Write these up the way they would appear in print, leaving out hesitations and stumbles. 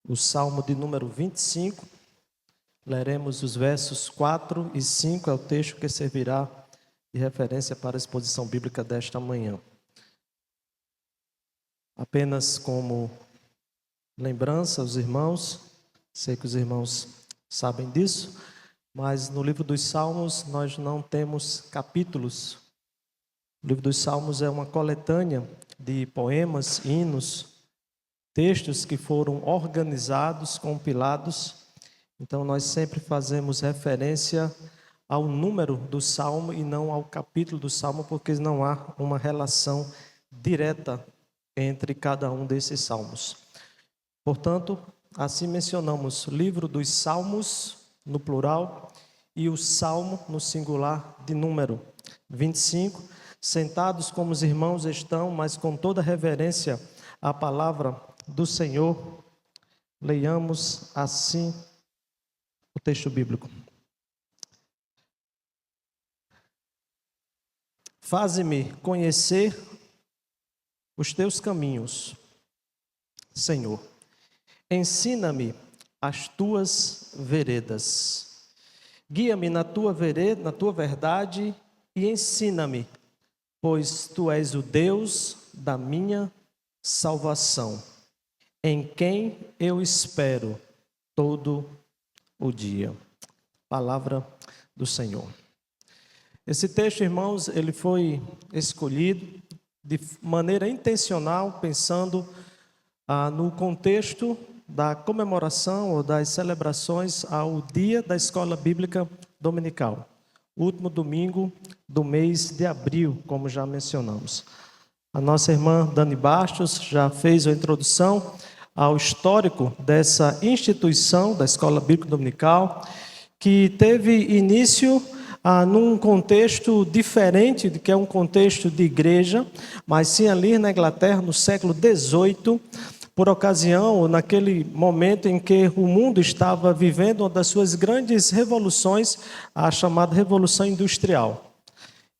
o Salmo de número 25. Leremos os versos 4 e 5, é o texto que servirá de referência para a exposição bíblica desta manhã. Apenas como lembrança aos irmãos, sei que os irmãos sabem disso, mas no livro dos Salmos nós não temos capítulos. O livro dos Salmos é uma coletânea de poemas, hinos, textos que foram organizados, compilados. Então nós sempre fazemos referência ao número do Salmo e não ao capítulo do Salmo, porque não há uma relação direta entre cada um desses salmos. Portanto, assim mencionamos livro dos Salmos no plural e o Salmo no singular de número 25. Sentados como os irmãos estão, mas com toda reverência à palavra do Senhor, leiamos assim o texto bíblico. Faze-me conhecer os teus caminhos, Senhor. Ensina-me as tuas veredas. Guia-me na tua vereda, na tua verdade e ensina-me, pois tu és o Deus da minha salvação, em quem eu espero todo o dia. Palavra do Senhor. Esse texto, irmãos, ele foi escolhido de maneira intencional, pensando no contexto da comemoração ou das celebrações ao dia da Escola Bíblica Dominical, último domingo do mês de abril, como já mencionamos. A nossa irmã Dani Bastos já fez a introdução ao histórico dessa instituição da Escola Bíblica Dominical, que teve início num contexto diferente, que é um contexto de igreja, mas sim ali na Inglaterra, no século XVIII, por ocasião, ou naquele momento em que o mundo estava vivendo uma das suas grandes revoluções, a chamada Revolução Industrial.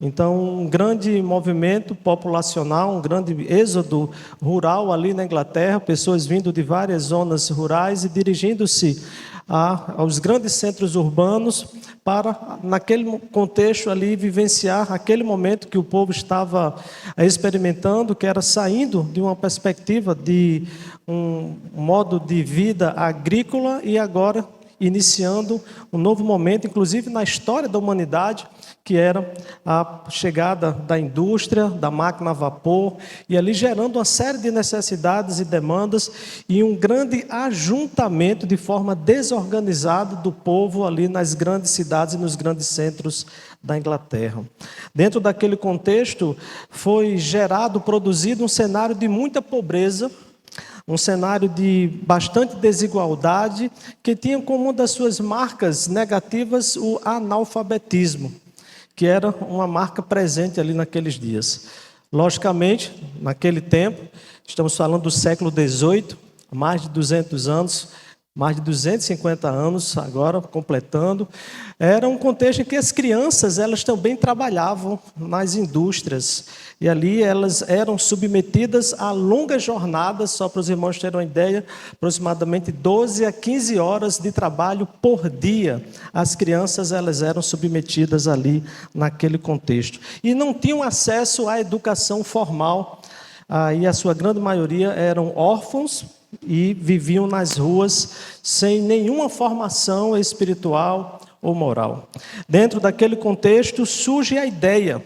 Então, um grande movimento populacional, um grande êxodo rural ali na Inglaterra, pessoas vindo de várias zonas rurais e dirigindo-se aos grandes centros urbanos para, naquele contexto ali, vivenciar aquele momento que o povo estava experimentando, que era saindo de uma perspectiva de um modo de vida agrícola e agora iniciando um novo momento, inclusive na história da humanidade, que era a chegada da indústria, da máquina a vapor, e ali gerando uma série de necessidades e demandas, e um grande ajuntamento de forma desorganizada do povo ali nas grandes cidades e nos grandes centros da Inglaterra. Dentro daquele contexto, foi gerado, produzido um cenário de muita pobreza, um cenário de bastante desigualdade, que tinha como uma das suas marcas negativas o analfabetismo, que era uma marca presente ali naqueles dias. Logicamente, naquele tempo, estamos falando do século XVIII, mais de 200 anos, mais de 250 anos agora, completando, era um contexto em que as crianças, elas também trabalhavam nas indústrias, e ali elas eram submetidas a longas jornadas, só para os irmãos terem uma ideia, aproximadamente 12 a 15 horas de trabalho por dia. As crianças, elas eram submetidas ali naquele contexto. E não tinham acesso à educação formal, e a sua grande maioria eram órfãos, e viviam nas ruas sem nenhuma formação espiritual ou moral. Dentro daquele contexto surge a ideia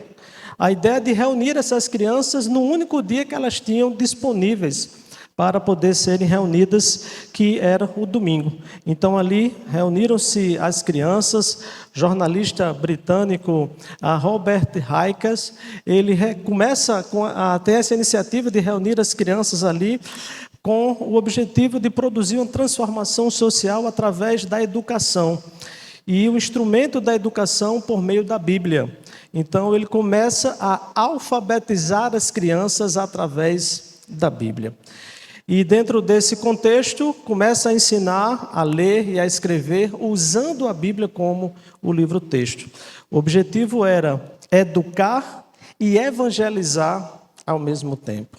de reunir essas crianças no único dia que elas tinham disponíveis para poder serem reunidas, que era o domingo. Então ali reuniram-se as crianças. Jornalista britânico Robert Hikers, ele começa a ter essa iniciativa de reunir as crianças ali, com o objetivo de produzir uma transformação social através da educação. E o instrumento da educação por meio da Bíblia. Então ele começa a alfabetizar as crianças através da Bíblia. E dentro desse contexto, começa a ensinar a ler e a escrever usando a Bíblia como o livro-texto. O objetivo era educar e evangelizar ao mesmo tempo.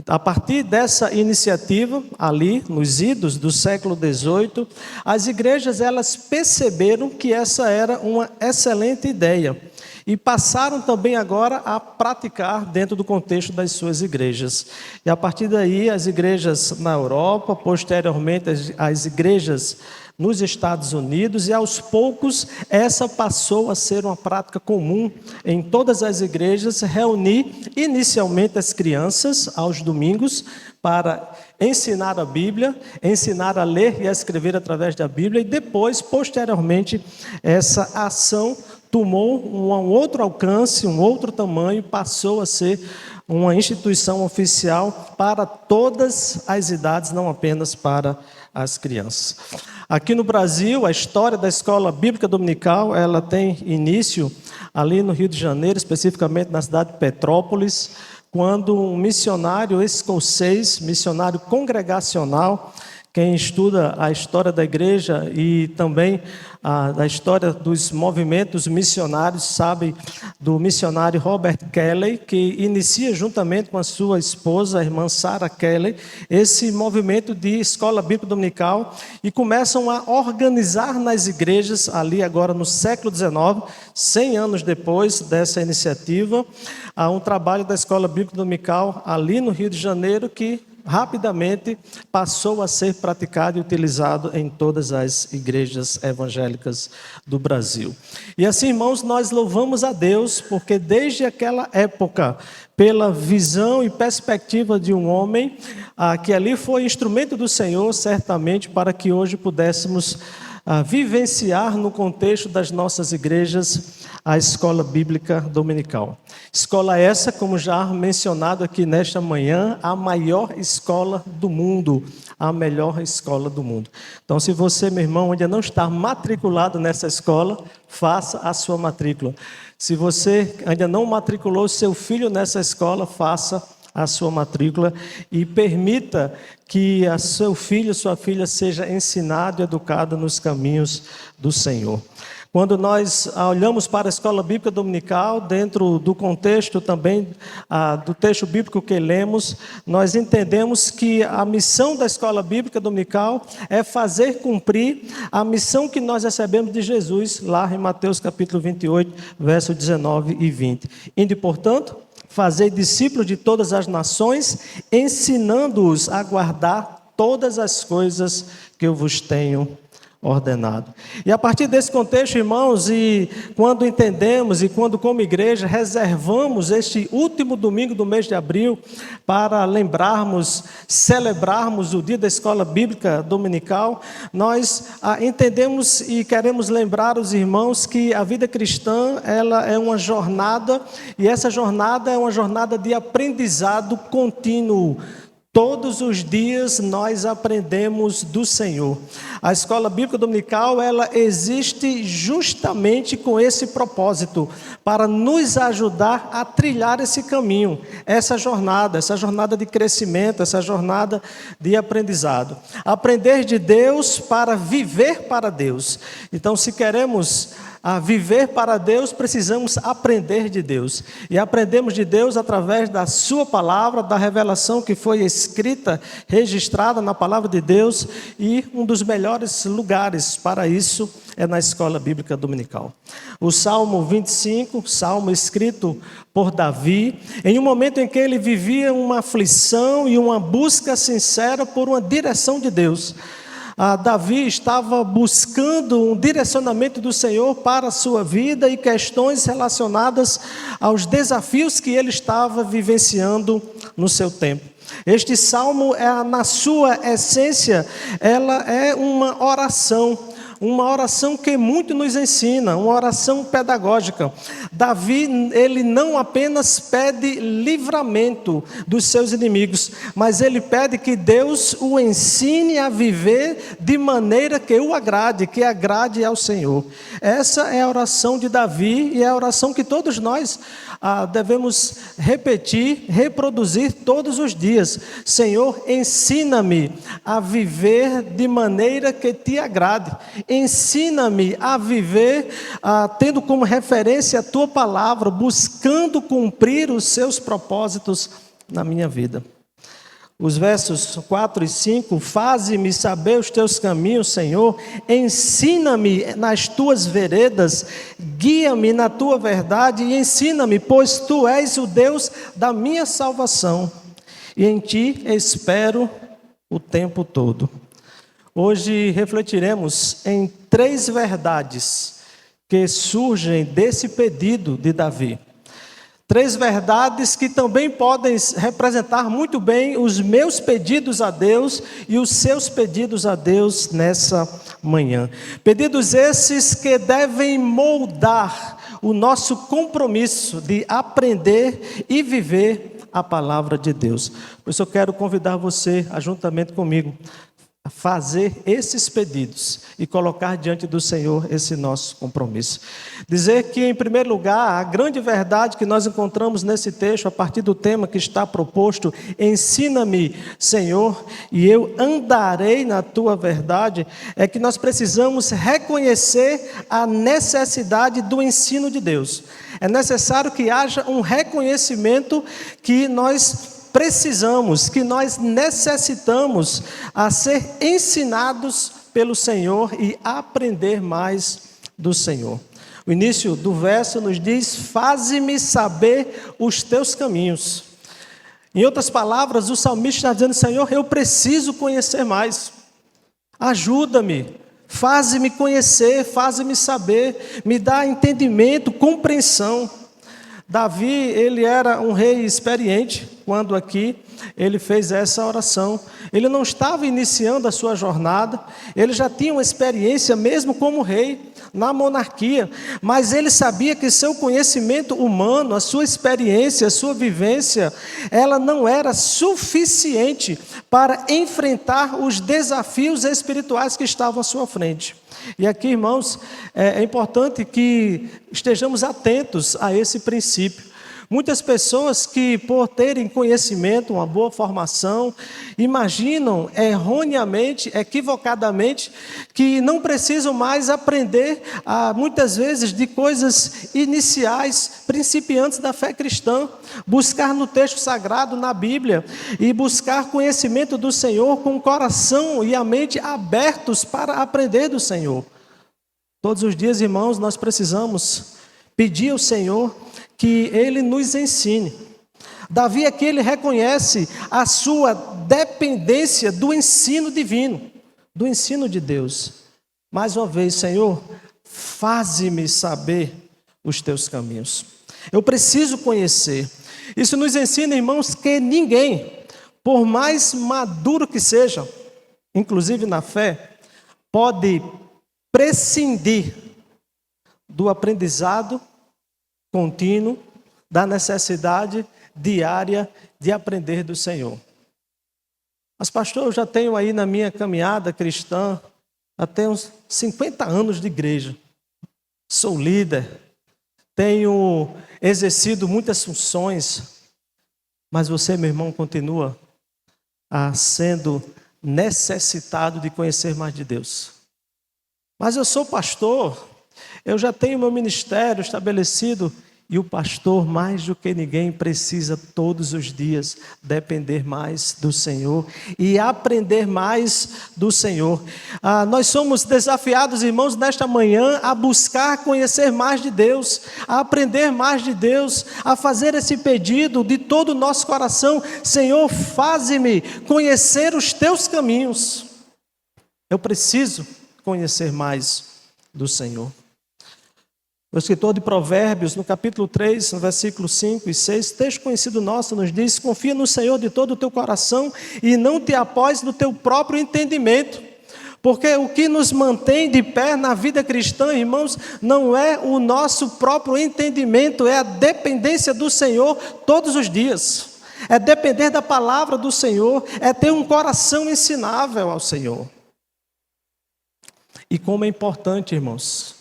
A partir dessa iniciativa, ali, nos idos do século XVIII, as igrejas elas perceberam que essa era uma excelente ideia e passaram também agora a praticar dentro do contexto das suas igrejas. E a partir daí, as igrejas na Europa, posteriormente as igrejas nos Estados Unidos, e aos poucos essa passou a ser uma prática comum em todas as igrejas, reunir inicialmente as crianças aos domingos para ensinar a Bíblia, ensinar a ler e a escrever através da Bíblia, e depois, posteriormente, essa ação tomou um outro alcance, um outro tamanho, passou a ser uma instituição oficial para todas as idades, não apenas para as crianças. Aqui no Brasil, a história da escola bíblica dominical, ela tem início ali no Rio de Janeiro, especificamente na cidade de Petrópolis, quando um missionário escocês, missionário congregacional, quem estuda a história da igreja e também a história dos movimentos missionários sabe do missionário Robert Kelley, que inicia juntamente com a sua esposa, a irmã Sarah Kelley, esse movimento de escola bíblica dominical e começam a organizar nas igrejas, ali agora no século XIX, 100 anos depois dessa iniciativa, há um trabalho da escola bíblica dominical ali no Rio de Janeiro que rapidamente passou a ser praticado e utilizado em todas as igrejas evangélicas do Brasil. E assim, irmãos, nós louvamos a Deus, porque desde aquela época, pela visão e perspectiva de um homem, que ali foi instrumento do Senhor, certamente, para que hoje pudéssemos vivenciar no contexto das nossas igrejas a escola bíblica dominical. Escola essa, como já mencionado aqui nesta manhã, a maior escola do mundo, a melhor escola do mundo. Então, se você, meu irmão, ainda não está matriculado nessa escola, faça a sua matrícula. Se você ainda não matriculou seu filho nessa escola, faça a sua matrícula e permita que a seu filho, sua filha seja ensinado e educado nos caminhos do Senhor. Quando nós olhamos para a escola bíblica dominical, dentro do contexto também do texto bíblico que lemos, nós entendemos que a missão da escola bíblica dominical é fazer cumprir a missão que nós recebemos de Jesus, lá em Mateus capítulo 28, verso 19 e 20. Indo, portanto, fazer discípulos de todas as nações, ensinando-os a guardar todas as coisas que eu vos tenho ordenado. E a partir desse contexto, irmãos, e quando entendemos e quando como igreja reservamos este último domingo do mês de abril para lembrarmos, celebrarmos o dia da escola bíblica dominical, nós entendemos e queremos lembrar os irmãos que a vida cristã, ela é uma jornada, e essa jornada é uma jornada de aprendizado contínuo. Todos os dias nós aprendemos do Senhor. A escola bíblica dominical, ela existe justamente com esse propósito, para nos ajudar a trilhar esse caminho, essa jornada de crescimento, essa jornada de aprendizado. Aprender de Deus para viver para Deus. Então, se queremos viver para Deus, precisamos aprender de Deus. E aprendemos de Deus através da sua palavra, da revelação que foi escrita, registrada na palavra de Deus, e um dos melhores lugares para isso é na escola bíblica dominical. O Salmo 25, salmo escrito por Davi, em um momento em que ele vivia uma aflição e uma busca sincera por uma direção de Deus. Davi estava buscando um direcionamento do Senhor para a sua vida e questões relacionadas aos desafios que ele estava vivenciando no seu tempo. Este salmo, na sua essência, ela é uma oração que muito nos ensina, uma oração pedagógica. Davi, ele não apenas pede livramento dos seus inimigos, mas ele pede que Deus o ensine a viver de maneira que o agrade, que agrade ao Senhor. Essa é a oração de Davi e é a oração que todos nós devemos repetir, reproduzir todos os dias. Senhor, ensina-me a viver de maneira que te agrade. Ensina-me a viver tendo como referência a tua palavra, buscando cumprir os seus propósitos na minha vida. os versos 4 e 5, faze-me saber os teus caminhos, Senhor, ensina-me nas tuas veredas, guia-me na tua verdade e ensina-me, pois tu és o Deus da minha salvação, e em ti espero o tempo todo. Hoje refletiremos em 3 verdades que surgem desse pedido de Davi. 3 verdades que também podem representar muito bem os meus pedidos a Deus e os seus pedidos a Deus nessa manhã. Pedidos esses que devem moldar o nosso compromisso de aprender e viver a palavra de Deus. Por isso eu quero convidar você a, juntamente comigo, a fazer esses pedidos e colocar diante do Senhor esse nosso compromisso. Dizer que, em primeiro lugar, a grande verdade que nós encontramos nesse texto, a partir do tema que está proposto, ensina-me, Senhor, e eu andarei na tua verdade, é que nós precisamos reconhecer a necessidade do ensino de Deus. É necessário que haja um reconhecimento que nós precisamos, que nós necessitamos a ser ensinados pelo Senhor e aprender mais do Senhor. O início do verso nos diz: faze-me saber os teus caminhos. Em outras palavras, o salmista está dizendo: Senhor, eu preciso conhecer mais. Ajuda-me, faze-me conhecer, faze-me saber, me dá entendimento, compreensão. Davi, ele era um rei experiente, quando aqui ele fez essa oração. Ele não estava iniciando a sua jornada, ele já tinha uma experiência mesmo como rei, na monarquia, mas ele sabia que seu conhecimento humano, a sua experiência, a sua vivência, ela não era suficiente para enfrentar os desafios espirituais que estavam à sua frente. E aqui, irmãos, é importante que estejamos atentos a esse princípio. Muitas pessoas que, por terem conhecimento, uma boa formação, imaginam erroneamente, equivocadamente, que não precisam mais aprender, muitas vezes, de coisas iniciais, principiantes da fé cristã. Buscar no texto sagrado, na Bíblia, e buscar conhecimento do Senhor com o coração e a mente abertos para aprender do Senhor. Todos os dias, irmãos, nós precisamos pedir ao Senhor que Ele nos ensine. Davi aqui, ele reconhece a sua dependência do ensino divino, do ensino de Deus. Mais uma vez, Senhor, faze-me saber os teus caminhos. Eu preciso conhecer. Isso nos ensina, irmãos, que ninguém, por mais maduro que seja, inclusive na fé, pode prescindir do aprendizado contínuo, da necessidade diária de aprender do Senhor. Mas, pastor, eu já tenho aí na minha caminhada cristã até uns 50 anos de igreja. Sou líder, tenho exercido muitas funções, mas você, meu irmão, continua sendo necessitado de conhecer mais de Deus. Mas eu sou pastor, eu já tenho meu ministério estabelecido, e o pastor, mais do que ninguém, precisa todos os dias depender mais do Senhor e aprender mais do Senhor. Nós somos desafiados, irmãos, nesta manhã a buscar conhecer mais de Deus, a aprender mais de Deus, a fazer esse pedido de todo o nosso coração: Senhor, faze-me conhecer os teus caminhos. Eu preciso conhecer mais do Senhor. O escritor de Provérbios, no capítulo 3, no versículo 5 e 6, texto conhecido nosso, nos diz: confia no Senhor de todo o teu coração e não te apoies no teu próprio entendimento. Porque o que nos mantém de pé na vida cristã, irmãos, não é o nosso próprio entendimento, é a dependência do Senhor todos os dias. É depender da palavra do Senhor, é ter um coração ensinável ao Senhor. E como é importante, irmãos,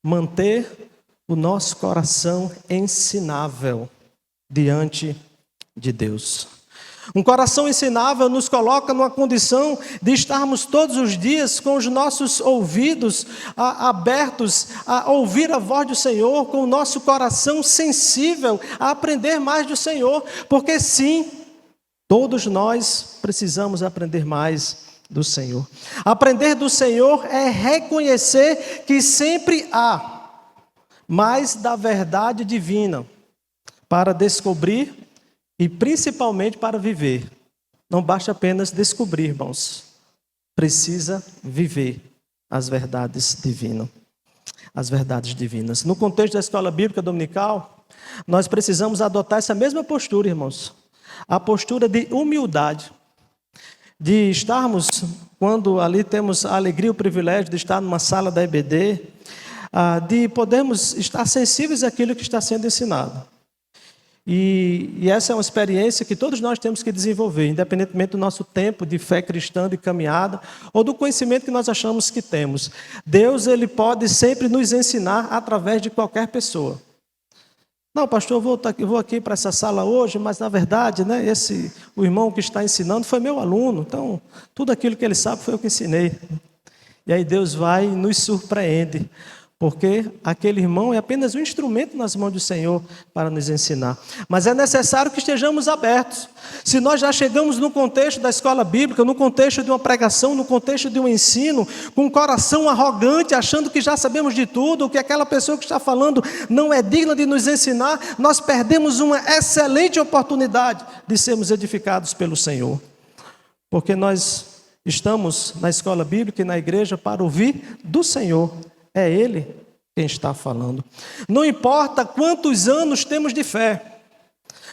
manter o nosso coração ensinável diante de Deus. Um coração ensinável nos coloca numa condição de estarmos todos os dias com os nossos ouvidos abertos a ouvir a voz do Senhor, com o nosso coração sensível a aprender mais do Senhor, porque sim, Todos nós precisamos aprender mais do Senhor. Aprender do Senhor é reconhecer que sempre há mais da verdade divina para descobrir e principalmente para viver. Não basta apenas descobrir, irmãos. Precisa viver as verdades divinas. As verdades divinas. No contexto da escola bíblica dominical, nós precisamos adotar essa mesma postura, irmãos. A postura de humildade. De estarmos, quando ali temos a alegria e o privilégio de estar numa sala da EBD, de podermos estar sensíveis àquilo que está sendo ensinado. E essa é uma experiência que todos nós temos que desenvolver, independentemente do nosso tempo de fé cristã, de caminhada, ou do conhecimento que nós achamos que temos. Deus, Ele pode sempre nos ensinar através de qualquer pessoa. Não, pastor, eu vou aqui para essa sala hoje, mas na verdade, né, o irmão que está ensinando foi meu aluno, então tudo aquilo que ele sabe foi eu que ensinei. E aí Deus vai e nos surpreende, porque aquele irmão é apenas um instrumento nas mãos do Senhor para nos ensinar. Mas é necessário que estejamos abertos. Se nós já chegamos no contexto da escola bíblica, no contexto de uma pregação, no contexto de um ensino, com um coração arrogante, achando que já sabemos de tudo, que aquela pessoa que está falando não é digna de nos ensinar, nós perdemos uma excelente oportunidade de sermos edificados pelo Senhor. Porque nós estamos na escola bíblica e na igreja para ouvir do Senhor. É Ele quem está falando. Não importa quantos anos temos de fé,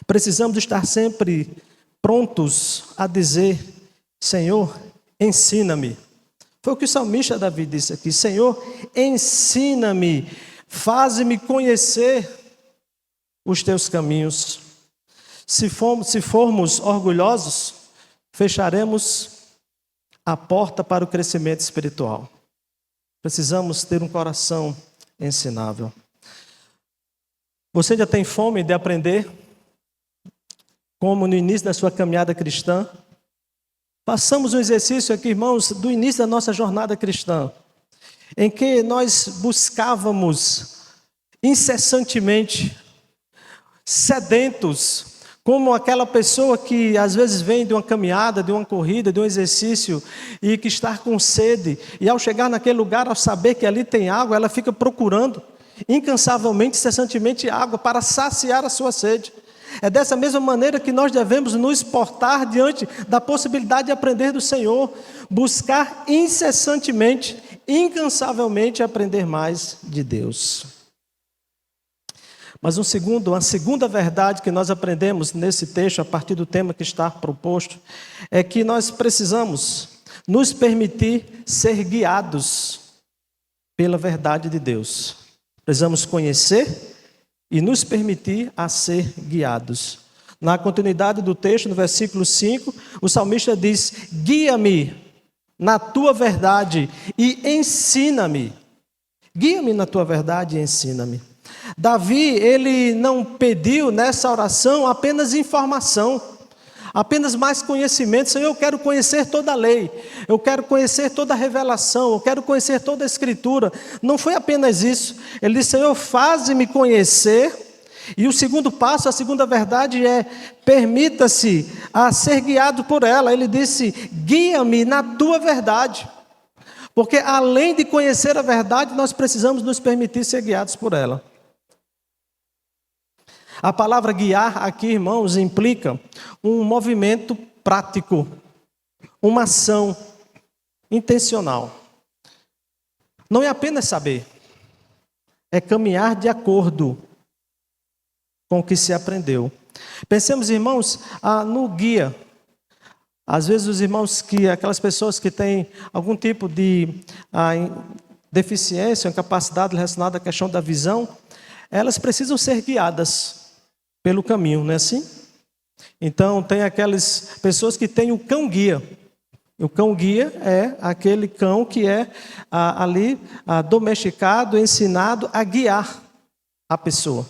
precisamos estar sempre prontos a dizer: Senhor, ensina-me. Foi o que o salmista Davi disse aqui: Senhor, ensina-me, faze-me conhecer os teus caminhos. Se formos orgulhosos, fecharemos a porta para o crescimento espiritual. Precisamos ter um coração ensinável. Você já tem fome de aprender? Como no início da sua caminhada cristã? Passamos um exercício aqui, irmãos, do início da nossa jornada cristã, em que nós buscávamos incessantemente, sedentos, como aquela pessoa que às vezes vem de uma caminhada, de uma corrida, de um exercício e que está com sede, e ao chegar naquele lugar, ao saber que ali tem água, ela fica procurando incansavelmente, incessantemente água para saciar a sua sede. É dessa mesma maneira que nós devemos nos portar diante da possibilidade de aprender do Senhor, buscar incessantemente, incansavelmente aprender mais de Deus. Mas uma segunda verdade que nós aprendemos nesse texto, a partir do tema que está proposto, é que nós precisamos nos permitir ser guiados pela verdade de Deus. Precisamos conhecer e nos permitir a ser guiados. Na continuidade do texto, no versículo 5, o salmista diz: guia-me na tua verdade e ensina-me. Guia-me na tua verdade e ensina-me. Davi, ele não pediu nessa oração apenas informação, apenas mais conhecimento. Senhor, eu quero conhecer toda a lei, eu quero conhecer toda a revelação, eu quero conhecer toda a escritura. Não foi apenas isso. Ele disse: Senhor, faze-me conhecer. E o segundo passo, a segunda verdade é: permita-se a ser guiado por ela. Ele disse: guia-me na tua verdade. Porque além de conhecer a verdade, nós precisamos nos permitir ser guiados por ela. A palavra guiar aqui, irmãos, implica um movimento prático, uma ação intencional. Não é apenas saber, é caminhar de acordo com o que se aprendeu. Pensemos, irmãos, no guia. Às vezes os irmãos, aquelas pessoas que têm algum tipo de deficiência, incapacidade relacionada à questão da visão, elas precisam ser guiadas pelo caminho, não é assim? Então, tem aquelas pessoas que têm o cão-guia. O cão-guia é aquele cão que é domesticado, ensinado a guiar a pessoa.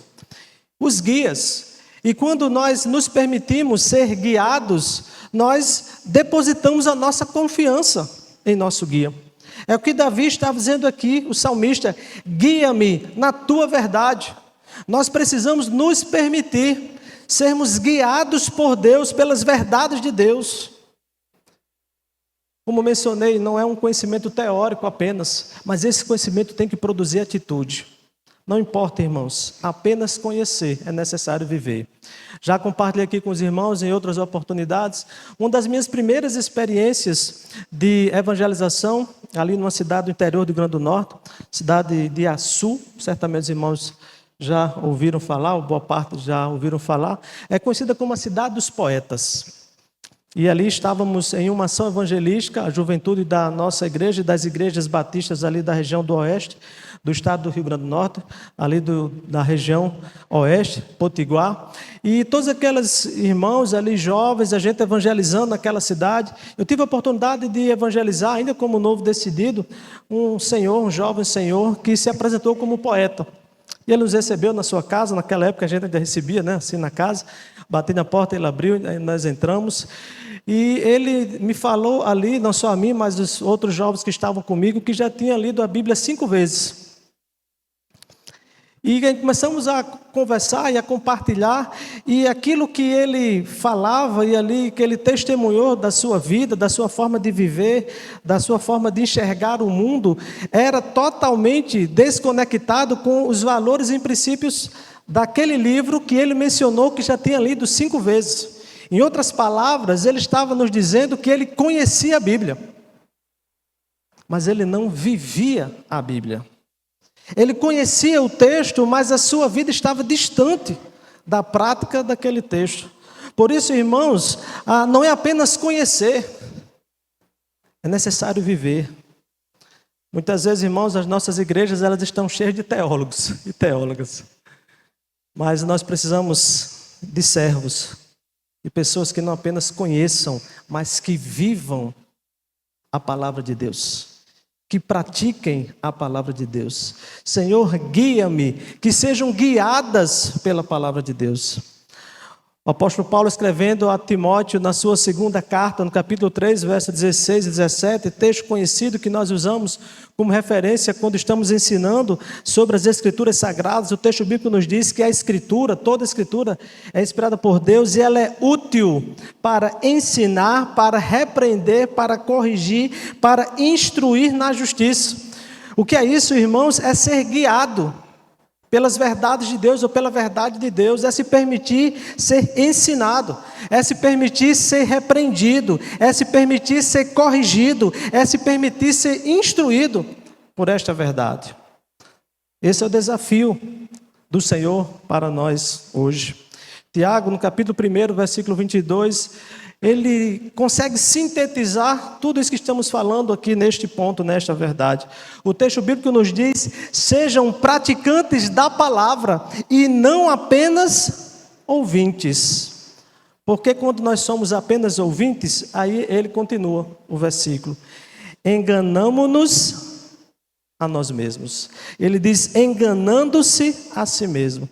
Os guias. E quando nós nos permitimos ser guiados, nós depositamos a nossa confiança em nosso guia. É o que Davi está dizendo aqui, o salmista: guia-me na tua verdade. Nós precisamos nos permitir sermos guiados por Deus, pelas verdades de Deus. Como mencionei, não é um conhecimento teórico apenas, mas esse conhecimento tem que produzir atitude. Não importa, irmãos, apenas conhecer, é necessário viver. Já compartilhei aqui com os irmãos em outras oportunidades, uma das minhas primeiras experiências de evangelização, ali numa cidade do interior do Rio Grande do Norte, cidade de Açu, certamente os irmãos já ouviram falar, ou boa parte já ouviram falar, é conhecida como a cidade dos poetas. E ali estávamos em uma ação evangelística, a juventude da nossa igreja e das igrejas batistas ali da região do oeste, do estado do Rio Grande do Norte, ali da região oeste, Potiguar. E todos aqueles irmãos ali jovens, a gente evangelizando naquela cidade. Eu tive a oportunidade de evangelizar, ainda como novo decidido, um jovem senhor, que se apresentou como poeta. E ele nos recebeu na sua casa, naquela época a gente ainda recebia, né, assim na casa. Bati na porta, ele abriu, nós entramos. E ele me falou ali, não só a mim, mas os outros jovens que estavam comigo, que já tinha lido a Bíblia 5 vezes. E começamos a conversar e a compartilhar, e aquilo que ele falava e ali que ele testemunhou da sua vida, da sua forma de viver, da sua forma de enxergar o mundo, era totalmente desconectado com os valores e princípios daquele livro que ele mencionou que já tinha lido 5 vezes. Em outras palavras, ele estava nos dizendo que ele conhecia a Bíblia, mas ele não vivia a Bíblia. Ele conhecia o texto, mas a sua vida estava distante da prática daquele texto. Por isso, irmãos, não é apenas conhecer, é necessário viver. Muitas vezes, irmãos, as nossas igrejas elas estão cheias de teólogos e teólogas. Mas nós precisamos de servos, de pessoas que não apenas conheçam, mas que vivam a palavra de Deus. Que pratiquem a palavra de Deus. Senhor, guia-me, que sejam guiadas pela palavra de Deus. O apóstolo Paulo, escrevendo a Timóteo na sua segunda carta, no capítulo 3, versos 16 e 17, texto conhecido que nós usamos como referência quando estamos ensinando sobre as Escrituras Sagradas. O texto bíblico nos diz que a Escritura, toda a Escritura é inspirada por Deus e ela é útil para ensinar, para repreender, para corrigir, para instruir na justiça. O que é isso, irmãos? É ser guiado pelas verdades de Deus ou pela verdade de Deus, é se permitir ser ensinado, é se permitir ser repreendido, é se permitir ser corrigido, é se permitir ser instruído por esta verdade. Esse é o desafio do Senhor para nós hoje. Tiago, no capítulo 1, versículo 22, ele consegue sintetizar tudo isso que estamos falando aqui neste ponto, nesta verdade. O texto bíblico nos diz: sejam praticantes da palavra e não apenas ouvintes. Porque quando nós somos apenas ouvintes, aí ele continua o versículo: enganamo-nos a nós mesmos. Ele diz: enganando-se a si mesmo.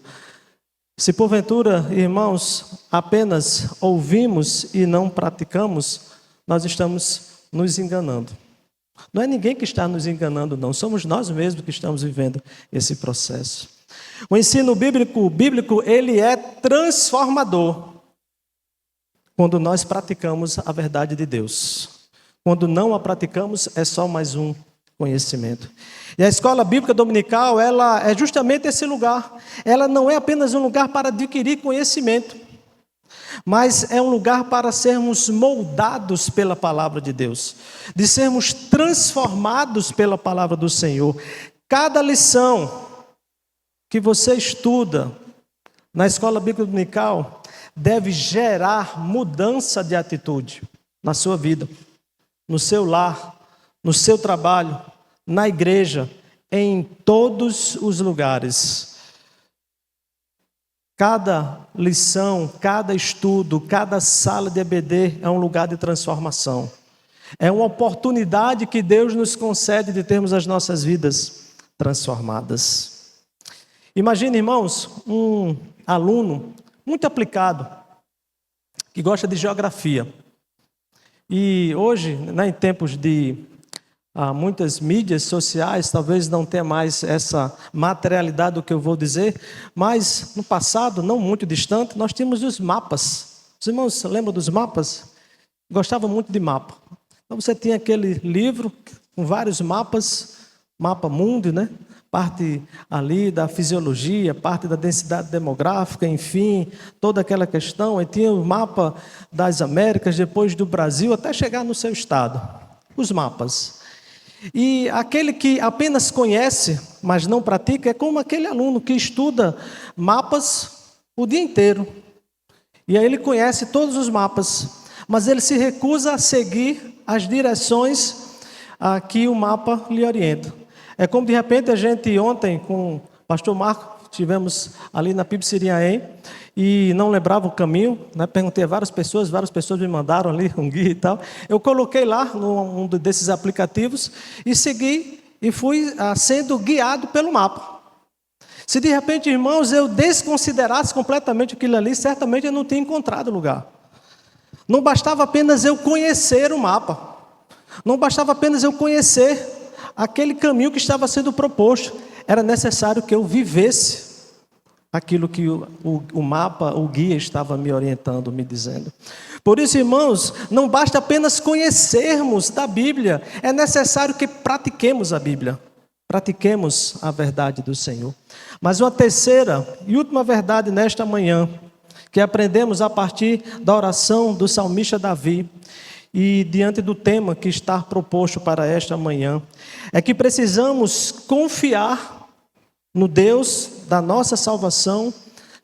Se porventura, irmãos, apenas ouvimos e não praticamos, nós estamos nos enganando. Não é ninguém que está nos enganando, não. Somos nós mesmos que estamos vivendo esse processo. O ensino bíblico, ele é transformador quando nós praticamos a verdade de Deus. Quando não a praticamos, é só mais um conhecimento. E a escola bíblica dominical, ela é justamente esse lugar. Ela não é apenas um lugar para adquirir conhecimento, mas é um lugar para sermos moldados pela palavra de Deus, de sermos transformados pela palavra do Senhor. Cada lição que você estuda na escola bíblica dominical deve gerar mudança de atitude na sua vida, no seu lar, no seu trabalho, na igreja, em todos os lugares. Cada lição, cada estudo, cada sala de EBD é um lugar de transformação. É uma oportunidade que Deus nos concede de termos as nossas vidas transformadas. Imagine, irmãos, um aluno muito aplicado, que gosta de geografia. E hoje, em tempos de muitas mídias sociais, talvez não tenha mais essa materialidade do que eu vou dizer, mas no passado, não muito distante, nós tínhamos os mapas. Os irmãos lembram dos mapas? Gostava muito de mapa. Então você tinha aquele livro com vários mapas, mapa mundi, né? Parte ali da fisiologia, parte da densidade demográfica, enfim, toda aquela questão. E tinha o mapa das Américas, depois do Brasil, até chegar no seu estado. Os mapas. E aquele que apenas conhece, mas não pratica, é como aquele aluno que estuda mapas o dia inteiro. E aí ele conhece todos os mapas, mas ele se recusa a seguir as direções que o mapa lhe orienta. É como de repente a gente ontem com o pastor Marco, estivemos ali na Pibsiriaém e não lembrava o caminho, né? Perguntei a várias pessoas me mandaram ali um guia e tal. Eu coloquei lá num desses aplicativos e segui e fui sendo guiado pelo mapa. Se de repente, irmãos, eu desconsiderasse completamente aquilo ali, certamente eu não tinha encontrado lugar. Não bastava apenas eu conhecer o mapa. Não bastava apenas eu conhecer aquele caminho que estava sendo proposto. Era necessário que eu vivesse aquilo que o mapa, o guia estava me orientando, me dizendo. Por isso, irmãos, não basta apenas conhecermos da Bíblia, é necessário que pratiquemos a Bíblia. Pratiquemos a verdade do Senhor. Mas uma terceira e última verdade nesta manhã, que aprendemos a partir da oração do salmista Davi, e diante do tema que está proposto para esta manhã, é que precisamos confiar no Deus da nossa salvação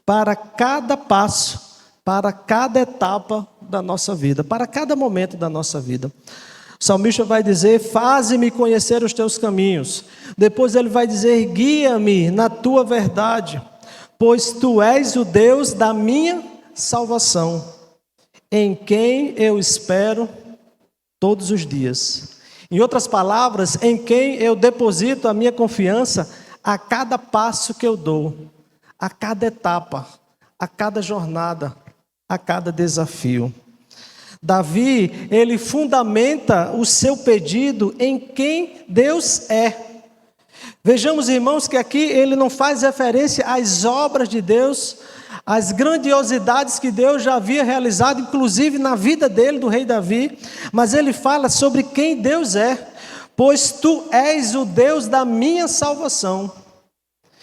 para cada passo, para cada etapa da nossa vida, para cada momento da nossa vida. O salmista vai dizer: faze-me conhecer os teus caminhos. Depois ele vai dizer: guia-me na tua verdade, pois tu és o Deus da minha salvação, em quem eu espero todos os dias. Em outras palavras, em quem eu deposito a minha confiança a cada passo que eu dou, a cada etapa, a cada jornada, a cada desafio. Davi, ele fundamenta o seu pedido em quem Deus é. Vejamos, irmãos, que aqui ele não faz referência às obras de Deus, às grandiosidades que Deus já havia realizado, inclusive na vida dele, do rei Davi, mas ele fala sobre quem Deus é. Pois tu és o Deus da minha salvação.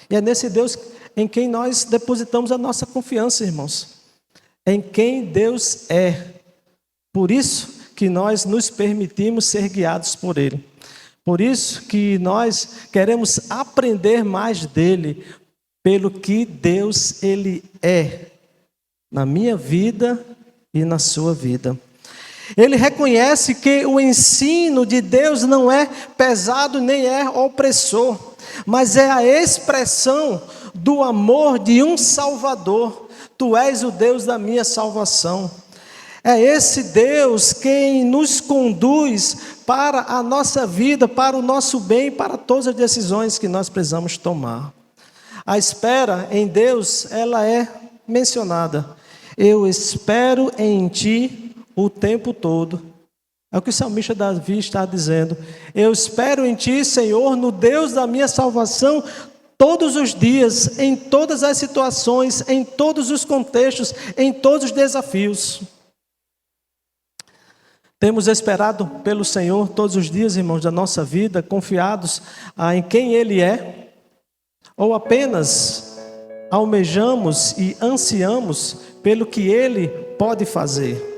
E é nesse Deus em quem nós depositamos a nossa confiança, irmãos. Em quem Deus é. Por isso que nós nos permitimos ser guiados por Ele. Por isso que nós queremos aprender mais dEle, pelo que Deus Ele é, na minha vida e na sua vida. Ele reconhece que o ensino de Deus não é pesado nem é opressor, mas é a expressão do amor de um Salvador. Tu és o Deus da minha salvação. É esse Deus quem nos conduz para a nossa vida, para o nosso bem, para todas as decisões que nós precisamos tomar. A espera em Deus, ela é mencionada. Eu espero em ti o tempo todo. É o que o salmista Davi está dizendo. Eu espero em ti, Senhor, no Deus da minha salvação, todos os dias, em todas as situações, em todos os contextos, em todos os desafios. Temos esperado pelo Senhor todos os dias, irmãos, da nossa vida, confiados em quem Ele é, ou apenas almejamos e ansiamos pelo que Ele pode fazer.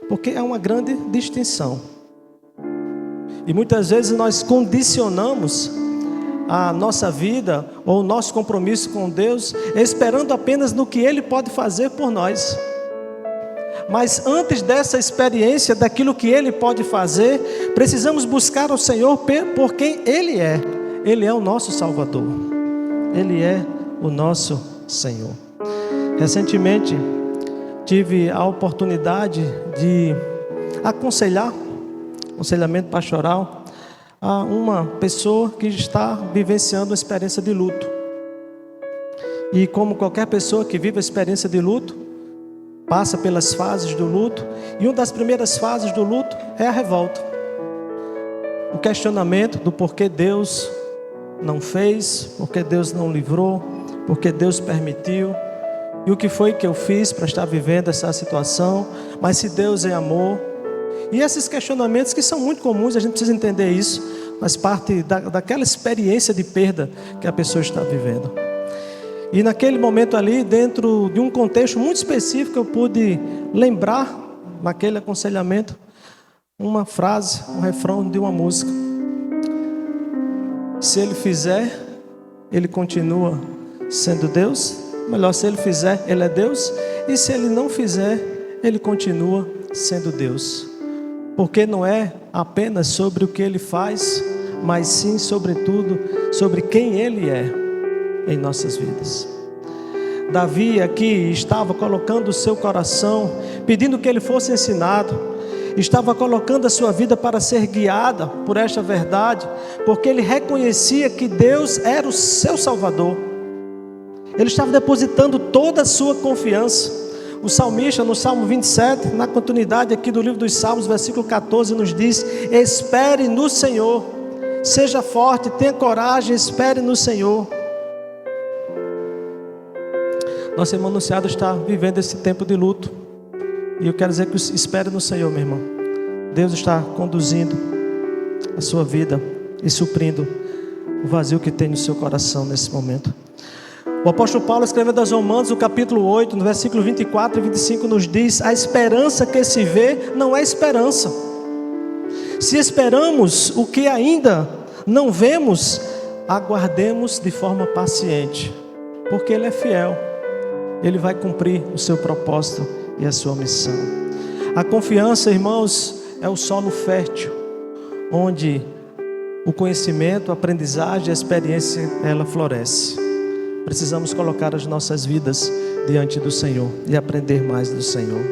Porque é uma grande distinção. E muitas vezes nós condicionamos a nossa vida ou o nosso compromisso com Deus esperando apenas no que Ele pode fazer por nós. Mas antes dessa experiência daquilo que Ele pode fazer, precisamos buscar o Senhor por quem Ele é. Ele é o nosso Salvador. Ele é o nosso Senhor. Recentemente tive a oportunidade de aconselhamento pastoral, a uma pessoa que está vivenciando uma experiência de luto. E como qualquer pessoa que vive a experiência de luto, passa pelas fases do luto, e uma das primeiras fases do luto é a revolta. o questionamento do porquê Deus não fez, porquê Deus não livrou, porquê Deus permitiu, e o que foi que eu fiz para estar vivendo essa situação, mas se Deus é amor. E esses questionamentos que são muito comuns, a gente precisa entender isso, faz parte daquela experiência de perda que a pessoa está vivendo. E naquele momento ali, dentro de um contexto muito específico, eu pude lembrar, naquele aconselhamento, uma frase, um refrão de uma música. Se Ele fizer, Ele continua sendo Deus. Melhor, se Ele fizer, Ele é Deus. E se Ele não fizer, Ele continua sendo Deus. Porque não é apenas sobre o que Ele faz, mas sim, sobretudo, sobre quem Ele é em nossas vidas. Davi aqui estava colocando o seu coração, pedindo que ele fosse ensinado, estava colocando a sua vida para ser guiada por esta verdade, porque ele reconhecia que Deus era o seu Salvador. Ele estava depositando toda a sua confiança. O salmista, no Salmo 27, na continuidade aqui do livro dos Salmos, versículo 14, nos diz: espere no Senhor, seja forte, tenha coragem, espere no Senhor. Nosso irmão anunciado está vivendo esse tempo de luto, e eu quero dizer que espere no Senhor, meu irmão. Deus está conduzindo a sua vida e suprindo o vazio que tem no seu coração nesse momento. O apóstolo Paulo, escrevendo aos Romanos, no capítulo 8, no versículo 24 e 25, nos diz: a esperança que se vê não é esperança. Se esperamos o que ainda não vemos, aguardemos de forma paciente, porque Ele é fiel. Ele vai cumprir o seu propósito e a sua missão. A confiança, irmãos, é o solo fértil, onde o conhecimento, a aprendizagem, a experiência, ela floresce. Precisamos colocar as nossas vidas diante do Senhor e aprender mais do Senhor.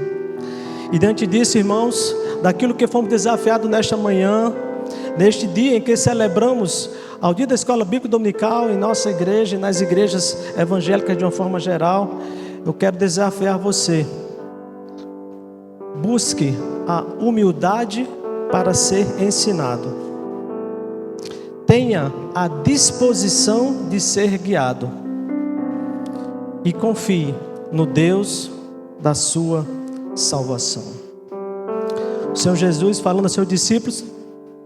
E diante disso, irmãos, daquilo que fomos desafiados nesta manhã, neste dia em que celebramos ao dia da escola bíblica dominical em nossa igreja e nas igrejas evangélicas de uma forma geral, eu quero desafiar você. Busque a humildade para ser ensinado. Tenha a disposição de ser guiado. E confie no Deus da sua salvação. O Senhor Jesus, falando aos seus discípulos,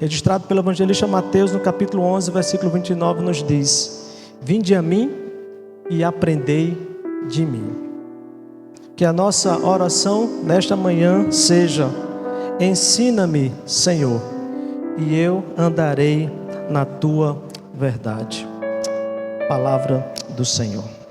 registrado pelo evangelista Mateus no capítulo 11, versículo 29, nos diz: vinde a mim e aprendei de mim. Que a nossa oração nesta manhã seja: ensina-me, Senhor, e eu andarei na tua verdade. Palavra do Senhor.